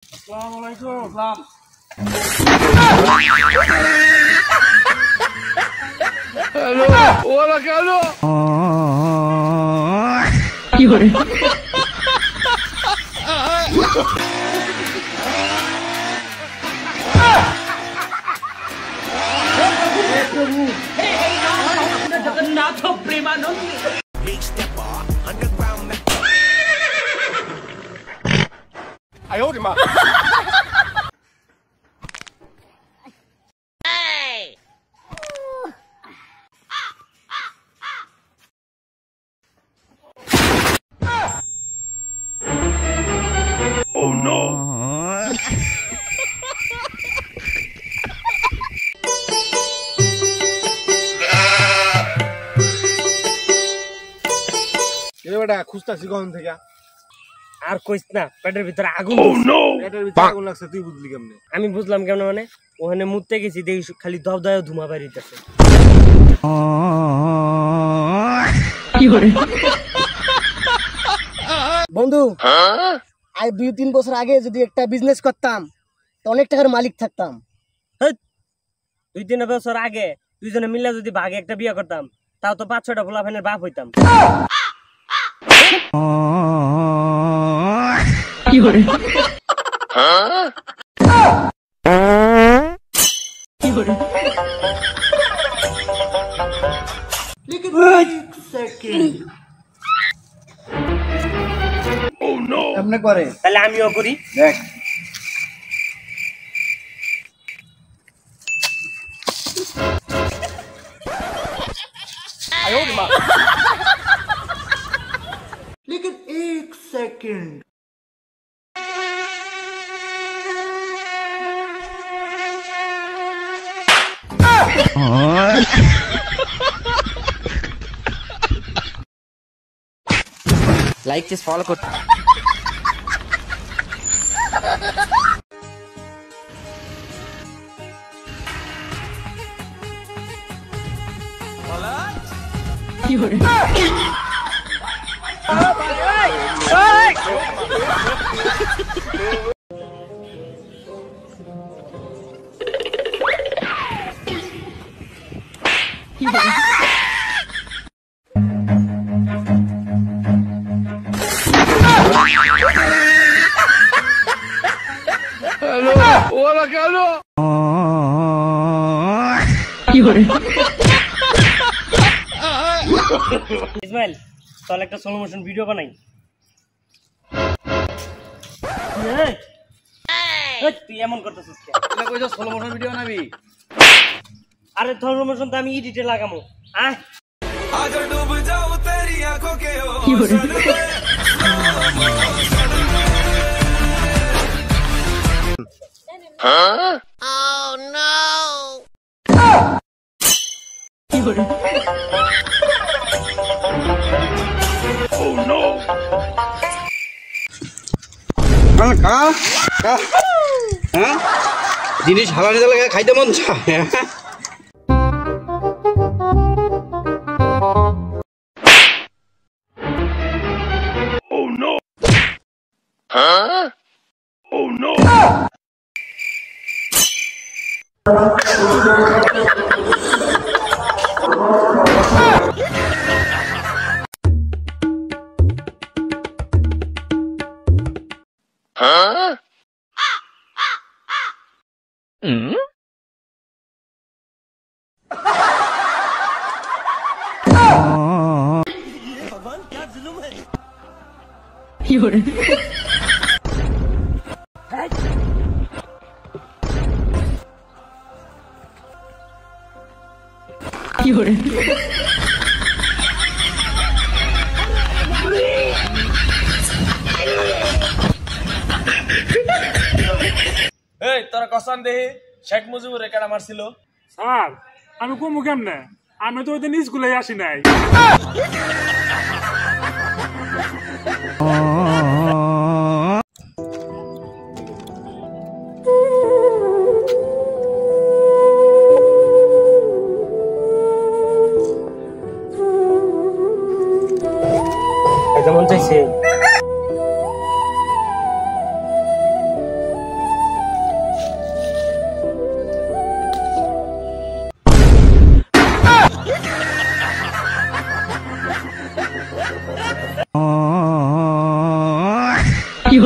আসসালামু আলাইকুম। আসসালাম। হ্যালো, ওরা কেন? কি করে? जगन्नाथ प्रेमानंद哎呦我的妈！Oh no! বেটা খুঁজতাছি কখন থেকে আর কইস না, পেটের ভিতরে আগুন। পেটের ভিতরে আগুন লাগছে, তুই বুঝলি কেমনে? আমি বুঝলাম কেমন, মানে ওখানে মুততে গেছি, দেখি খালি দবদায় ধুমা বাড়িতেছে। বন্ধু, আজ 2-3 বছর আগে যদি একটা বিজনেস করতাম তো অনেক টাকার মালিক থাকতাম। 2-3 বছর আগে দুইজনে মিলে যদি ভাগে একটা বিয়ে করতাম, তাও তো 5-6টা পোলাপানের বাপ হইতাম। কি করে? কি করে? এমনি করে তাহলে আমিও করি, দেখ।哎呦我的妈लेकिन 1 सेकंड লাইক চেস ফলো করতে। কি করে? হ্যালো, ওরা কেন? কি করে? ইসমাইল, চল একটা স্লো মোশন ভিডিও বানাই। তুই এমন করতেছিস কেন? তুই কইছো স্লো মোশন ভিডিও বানাবি? আরে স্লো মোশন তো আমি এডিটে লাগামু। আয় आज डूब जाऊं तेरी आंखों के কি করে? কি করে? Oh no! জিনিস হালানি দিলে খাইতে মন চায়। Oh no! Oh no! কি করে? কি করে? এই তোরা কসান দেহি শেখ মুজিবুর কেডা মারছিল? স্যার, আমি কমু কেমনে? আমি তো ওই দিন স্কুলে আসি নাই। যেমন চাইছে কি